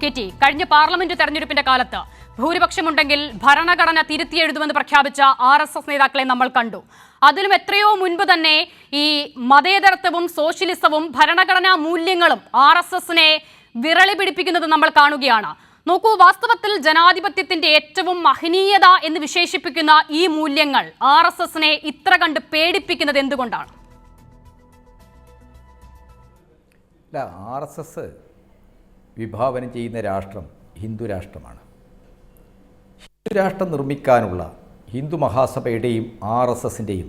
കെറ്റി കഴിഞ്ഞ പാർലമെന്റ് തെരഞ്ഞെടുപ്പിന്റെ കാലത്ത് ഭൂരിപക്ഷമുണ്ടെങ്കിൽ ഭരണഘടന തിരുത്തിയെഴുതുമെന്ന് പ്രഖ്യാപിച്ച RSS നേതാക്കളെ നമ്മൾ കണ്ടു. അതിലും എത്രയോ മുൻപ് തന്നെ ഈ മതേതരത്വവും സോഷ്യലിസവും ഭരണഘടനാ മൂല്യങ്ങളും RSSനെ വിരളി പിടിപ്പിക്കുന്നത് നമ്മൾ കാണുകയാണ്. നോക്കൂ, വാസ്തവത്തിൽ ജനാധിപത്യത്തിന്റെ ഏറ്റവും മഹനീയത എന്ന് വിശേഷിപ്പിക്കുന്ന ഈ മൂല്യങ്ങൾ RSSനെ ഇത്ര കണ്ട് പേടിപ്പിക്കുന്നത് എന്തുകൊണ്ടാണ്? RSS വിഭാവനം ചെയ്യുന്ന രാഷ്ട്രം ഹിന്ദു രാഷ്ട്രമാണ്. ഹിന്ദു രാഷ്ട്രം നിർമ്മിക്കാനുള്ള ഹിന്ദു മഹാസഭയുടെയും RSSൻ്റെയും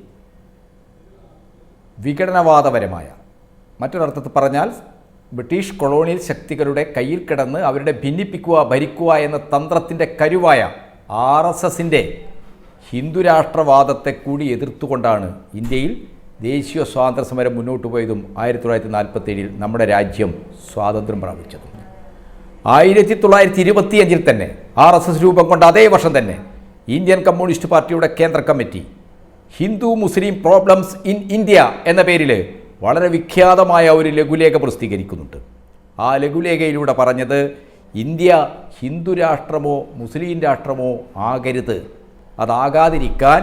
വിഘടനവാദപരമായ, മറ്റൊരർത്ഥത്തിൽ പറഞ്ഞാൽ ബ്രിട്ടീഷ് കൊളോണിയൽ ശക്തികളുടെ കയ്യിൽ കിടന്ന് അവരുടെ ഭിന്നിപ്പിക്കുക, ഭരിക്കുക എന്ന തന്ത്രത്തിൻ്റെ കരുവായ RSSൻ്റെ ഹിന്ദു രാഷ്ട്രവാദത്തെ കൂടി എതിർത്തുകൊണ്ടാണ് ഇന്ത്യയിൽ ദേശീയ സ്വാതന്ത്ര്യ സമരം മുന്നോട്ട് പോയതും 1947 നമ്മുടെ രാജ്യം സ്വാതന്ത്ര്യം പ്രാപിച്ചതും. 1925 തന്നെ RSS രൂപം കൊണ്ട അതേ വർഷം തന്നെ ഇന്ത്യൻ കമ്മ്യൂണിസ്റ്റ് പാർട്ടിയുടെ കേന്ദ്ര committee Hindu Muslim problems in India എന്ന പേരിൽ വളരെ വിഖ്യാതമായ ഒരു ലഘുലേഖ പ്രസിദ്ധീകരിക്കുന്നുണ്ട്. ആ ലഘുലേഖയിലൂടെ പറഞ്ഞത് ഇന്ത്യ ഹിന്ദു രാഷ്ട്രമോ മുസ്ലിം രാഷ്ട്രമോ ആകരുത്, അതാകാതിരിക്കാൻ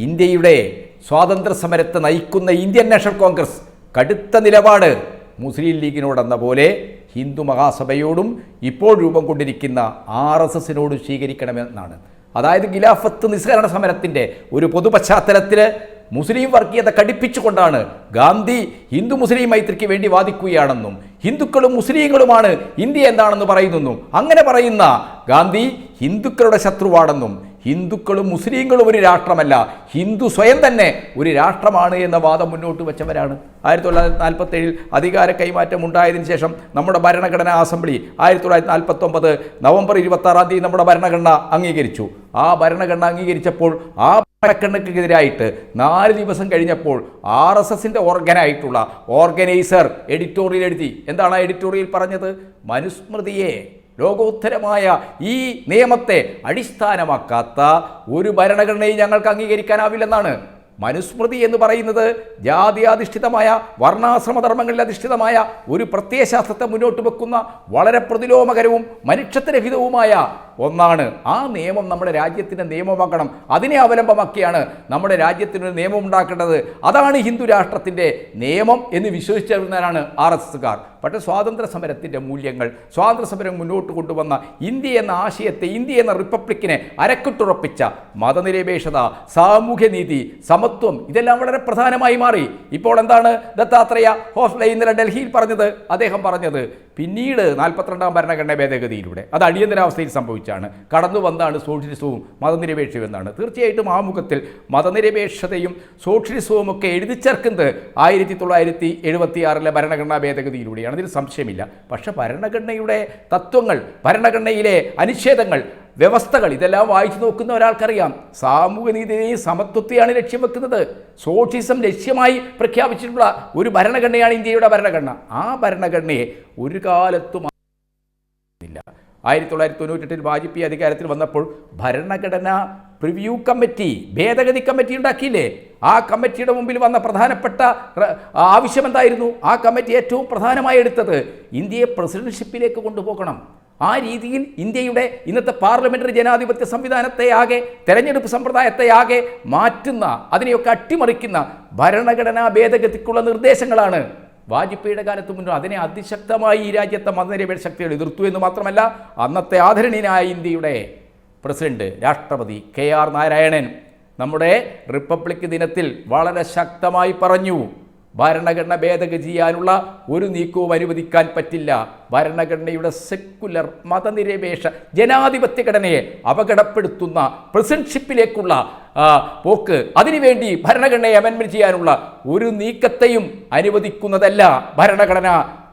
ഇന്ത്യയുടെ സ്വാതന്ത്ര്യ സമരത്തെ നയിക്കുന്ന ഇന്ത്യൻ നാഷണൽ കോൺഗ്രസ് കടുത്ത നിലപാട് മുസ്ലിം ലീഗിനോടെന്ന പോലെ ഹിന്ദു മഹാസഭയോടും ഇപ്പോൾ രൂപം കൊണ്ടിരിക്കുന്ന RSSനോടും സ്വീകരിക്കണമെന്നാണ്. അതായത് ഖിലാഫത്ത് നിസ്സഹകരണ സമരത്തിൻ്റെ ഒരു പൊതു പശ്ചാത്തലത്തിൽ മുസ്ലിം വർഗീയത കടുപ്പിച്ചുകൊണ്ടാണ് ഗാന്ധി ഹിന്ദു മുസ്ലിം മൈത്രിക്ക് വേണ്ടി വാദിക്കുകയാണെന്നും ഹിന്ദുക്കളും മുസ്ലിങ്ങളുമാണ് ഇന്ത്യ എന്താണെന്ന് പറയുന്നെന്നും അങ്ങനെ പറയുന്ന ഗാന്ധി ഹിന്ദുക്കളുടെ ശത്രുവാണെന്നും ഹിന്ദുക്കളും മുസ്ലിങ്ങളും ഒരു രാഷ്ട്രമല്ല, ഹിന്ദു സ്വയം തന്നെ ഒരു രാഷ്ട്രമാണ് എന്ന വാദം മുന്നോട്ട് വെച്ചവരാണ്. 1947 അധികാര കൈമാറ്റം ഉണ്ടായതിനു ശേഷം നമ്മുടെ ഭരണഘടനാ അസംബ്ലി 1949 നവംബർ 26 നമ്മുടെ ഭരണഘടന അംഗീകരിച്ചു. ആ ഭരണഘടന അംഗീകരിച്ചപ്പോൾ ആ ഭരണഘടനയ്ക്കെതിരായിട്ട് 4 ദിവസം കഴിഞ്ഞപ്പോൾ RSSൻ്റെ ഓർഗനായിട്ടുള്ള ഓർഗനൈസർ എഡിറ്റോറിയൽ എഴുതി. എന്താണ് ആ എഡിറ്റോറിയൽ പറഞ്ഞത്? മനുസ്മൃതിയെ, ലോകോത്തരമായ ഈ നിയമത്തെ അടിസ്ഥാനമാക്കാത്ത ഒരു ഭരണഘടനയും ഞങ്ങൾക്ക് അംഗീകരിക്കാനാവില്ലെന്നാണ്. മനുസ്മൃതി എന്ന് പറയുന്നത് ജാതിയാധിഷ്ഠിതമായ, വർണ്ണാശ്രമധർമ്മങ്ങളിൽ അധിഷ്ഠിതമായ ഒരു പ്രത്യയശാസ്ത്രത്തെ മുന്നോട്ട് വെക്കുന്ന വളരെ പ്രതിലോമകരവും മനുഷ്യത്വരഹിതവുമായ ഒന്നാണ്. ആ നിയമം നമ്മുടെ രാജ്യത്തിൻ്റെ നിയമമാക്കണം. അതിനെ അവലംബമാക്കിയാണ് നമ്മുടെ രാജ്യത്തിനൊരു നിയമം ഉണ്ടാക്കേണ്ടത്. അതാണ് ഹിന്ദു രാഷ്ട്രത്തിൻ്റെ നിയമം എന്ന് വിശ്വസിച്ചിരുന്നവരാണ് RSSകാർ. പക്ഷേ സ്വാതന്ത്ര്യ സമരത്തിൻ്റെ മൂല്യങ്ങൾ, സ്വാതന്ത്ര്യ സമരം മുന്നോട്ട് കൊണ്ടുവന്ന ഇന്ത്യ എന്ന ആശയത്തെ, ഇന്ത്യ എന്ന റിപ്പബ്ലിക്കിനെ അരക്കിട്ടുറപ്പിച്ച മതനിരപേക്ഷത, സാമൂഹ്യനീതി, സമത്വം, ഇതെല്ലാം വളരെ പ്രധാനമായി മാറി. ഇപ്പോൾ എന്താണ് ദത്താത്രേയ ഹോസ്ലെ ഇന്നലെ ഡൽഹിയിൽ പറഞ്ഞത്? അദ്ദേഹം പറഞ്ഞത് പിന്നീട് 42ാം ഭരണഘടനാ ഭേദഗതിയിലൂടെ, അത് അടിയന്തരാവസ്ഥയിൽ സംഭവിച്ചാണ്, കടന്നു വന്നാണ് സോഷ്യലിസവും മതനിരപേക്ഷവും എന്നാണ്. തീർച്ചയായിട്ടും ആമുഖത്തിൽ മതനിരപേക്ഷതയും സോഷ്യലിസവും ഒക്കെ എഴുതി ചേർക്കുന്നത് 1976 ഭരണഘടനാ ഭേദഗതിയിലൂടെയാണ്, അതിൽ സംശയമില്ല. പക്ഷേ ഭരണഘടനയുടെ തത്വങ്ങൾ, ഭരണഘടനയിലെ അനുച്ഛേദങ്ങൾ, വ്യവസ്ഥകൾ, ഇതെല്ലാം വായിച്ചു നോക്കുന്ന ഒരാൾക്കറിയാം സാമൂഹ്യനീതിയെയും സമത്വത്തെയാണ് ലക്ഷ്യം വെക്കുന്നത്. സോഷ്യലിസം ലക്ഷ്യമായി പ്രഖ്യാപിച്ചിട്ടുള്ള ഒരു ഭരണഘടനയാണ് ഇന്ത്യയുടെ ഭരണഘടന. ആ ഭരണഘടനയെ ഒരു കാലത്തും 1998 വാജ്പേയി അധികാരത്തിൽ വന്നപ്പോൾ ഭരണഘടന പ്രിവ്യൂ കമ്മിറ്റി, ഭേദഗതി കമ്മിറ്റി ഉണ്ടാക്കിയില്ലേ? ആ കമ്മിറ്റിയുടെ മുമ്പിൽ വന്ന പ്രധാനപ്പെട്ട ആവശ്യം എന്തായിരുന്നു? ആ കമ്മിറ്റി ഏറ്റവും പ്രധാനമായി എടുത്തത് ഇന്ത്യയെ പ്രസിഡന്റ്ഷിപ്പിലേക്ക് കൊണ്ടുപോകണം. ആ രീതിയിൽ ഇന്ത്യയുടെ ഇന്നത്തെ പാർലമെന്ററി ജനാധിപത്യ സംവിധാനത്തെ ആകെ, തെരഞ്ഞെടുപ്പ് സമ്പ്രദായത്തെ ആകെ മാറ്റുന്ന, അതിനെയൊക്കെ അട്ടിമറിക്കുന്ന ഭരണഘടനാ ഭേദഗതിക്കുള്ള നിർദ്ദേശങ്ങളാണ് വാജ്പേയിയുടെ കാലത്ത് മുന്നേ. അതിനെ അതിശക്തമായി ഈ രാജ്യത്തെ മതനിരപേക്ഷ ശക്തികൾ എതിർത്തു എന്ന് മാത്രമല്ല, അന്നത്തെ ആദരണീയനായ ഇന്ത്യയുടെ പ്രസിഡന്റ്, രാഷ്ട്രപതി KR നാരായണൻ നമ്മുടെ റിപ്പബ്ലിക് ദിനത്തിൽ വളരെ ശക്തമായി പറഞ്ഞു, ഭരണഘടന ഭേദഗതി ചെയ്യാനുള്ള ഒരു നീക്കവും അനുവദിക്കാൻ പറ്റില്ല. ഭരണഘടനയുടെ സെക്കുലർ മതനിരപേക്ഷ ജനാധിപത്യ ഘടനയെ അപകടപ്പെടുത്തുന്ന പ്രസിഡന്റ്ഷിപ്പിലേക്കുള്ള പോക്ക്, അതിനുവേണ്ടി ഭരണഘടനയെ അമെൻമെന്റ് ചെയ്യാനുള്ള ഒരു നീക്കത്തെയും അനുവദിക്കുന്നതല്ല ഭരണഘടന.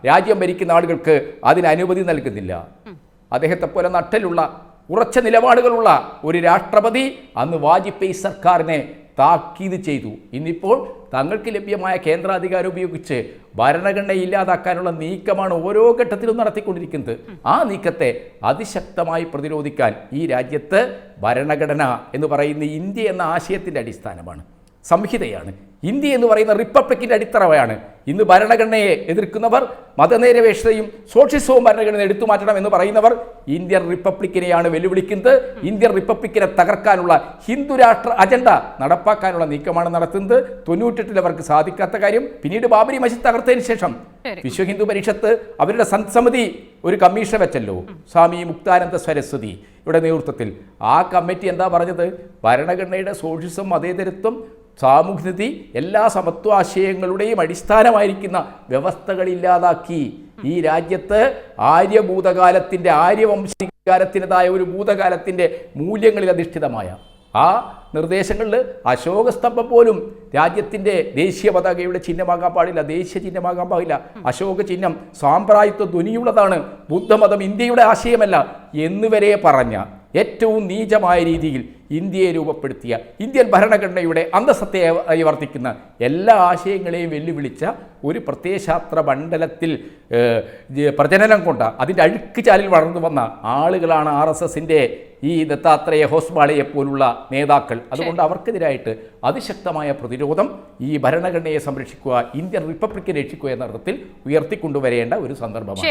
രാജ്യം ഭരിക്കുന്ന ആളുകൾക്ക് അതിന് അനുമതി നൽകുന്നില്ല. അദ്ദേഹത്തെ പോലെ നട്ടലുള്ള ഉറച്ച നിലപാടുകളുള്ള ഒരു രാഷ്ട്രപതി അന്ന് വാജ്പേയി സർക്കാരിനെ താക്കീത് ചെയ്തു. ഇന്നിപ്പോൾ തങ്ങൾക്ക് ലഭ്യമായ കേന്ദ്രാധികാരം ഉപയോഗിച്ച് ഭരണഘടന ഇല്ലാതാക്കാനുള്ള നീക്കമാണ് ഓരോ ഘട്ടത്തിലും നടത്തിക്കൊണ്ടിരിക്കുന്നത്. ആ നീക്കത്തെ അതിശക്തമായി പ്രതിരോധിക്കാൻ ഈ രാജ്യത്ത് ഭരണഘടന എന്ന് പറയുന്ന ഇന്ത്യ എന്ന ആശയത്തിൻ്റെ അടിസ്ഥാനമാണ്, സംഹിതയാണ്. ഇന്ത്യ എന്ന് പറയുന്ന റിപ്പബ്ലിക്കിൻ്റെ അടിത്തറവയാണ്. ഇന്ന് ഭരണഘടനയെ എതിർക്കുന്നവർ, മതനിരപേക്ഷതയും സോഷ്യലിസവും ഭരണഘടന എടുത്തു മാറ്റണം എന്ന് പറയുന്നവർ ഇന്ത്യൻ റിപ്പബ്ലിക്കിനെയാണ് വെല്ലുവിളിക്കുന്നത്. ഇന്ത്യൻ റിപ്പബ്ലിക്കിനെ തകർക്കാനുള്ള ഹിന്ദു രാഷ്ട്ര അജണ്ട നടപ്പാക്കാനുള്ള നീക്കമാണ് നടത്തുന്നത്. 98-ൽ അവർക്ക് സാധിക്കാത്ത കാര്യം പിന്നീട് ബാബരി മസ്ജിദ് തകർത്തതിന് ശേഷം വിശ്വ ഹിന്ദു പരിഷത്ത് അവരുടെ സമിതി ഒരു കമ്മീഷൻ വെച്ചല്ലോ, സ്വാമി മുക്താനന്ദ സരസ്വതി യുടെ നേതൃത്വത്തിൽ. ആ കമ്മിറ്റി എന്താ പറഞ്ഞത്? ഭരണഘടനയുടെ സോഷ്യലിസം, മതേതരത്വം, സാമൂഹ്യനീതി, എല്ലാ സമത്വാശയങ്ങളുടെയും അടിസ്ഥാനമായിരിക്കുന്ന വ്യവസ്ഥകൾ ഇല്ലാതാക്കി ഈ രാജ്യത്ത് ആര്യഭൂതകാലത്തിൻ്റെ, ആര്യവംശീകാരത്തിൻ്റെതായ ഒരു ഭൂതകാലത്തിൻ്റെ മൂല്യങ്ങളിൽ അധിഷ്ഠിതമായ ആ നിർദ്ദേശങ്ങളിൽ അശോകസ്തംഭം പോലും രാജ്യത്തിൻ്റെ ദേശീയ പതാകയുടെ ചിഹ്നമാകാൻ പാടില്ല, ദേശീയ ചിഹ്നമാകാൻ പാടില്ല. അശോക ചിഹ്നം സാമ്പ്രായത്വ ധ്വനിയുള്ളതാണ്, ബുദ്ധമതം ഇന്ത്യയുടെ ആശയമല്ല എന്നുവരെ പറഞ്ഞ ഏറ്റവും നീചമായ രീതിയിൽ ഇന്ത്യയെ രൂപപ്പെടുത്തിയ, ഇന്ത്യൻ ഭരണഘടനയുടെ അന്തസത്തയായി വർത്തിക്കുന്ന എല്ലാ ആശയങ്ങളെയും വെല്ലുവിളിച്ച ഒരു പ്രത്യയശാസ്ത്ര മണ്ഡലത്തിൽ പ്രജനനം കൊണ്ട, അതിൻ്റെ അഴുക്കുചാലിൽ വളർന്നു വന്ന ആളുകളാണ് RSSൻ്റെ ഈ ദത്താത്രേയ ഹോസ്ബാളയെ പോലുള്ള നേതാക്കൾ. അതുകൊണ്ട് അവർക്കെതിരായിട്ട് അതിശക്തമായ പ്രതിരോധം ഈ ഭരണഘടനയെ സംരക്ഷിക്കുക, ഇന്ത്യൻ റിപ്പബ്ലിക്കിനെ രക്ഷിക്കുക എന്ന അർത്ഥത്തിൽ ഉയർത്തിക്കൊണ്ടുവരേണ്ട ഒരു സന്ദർഭമാണ്.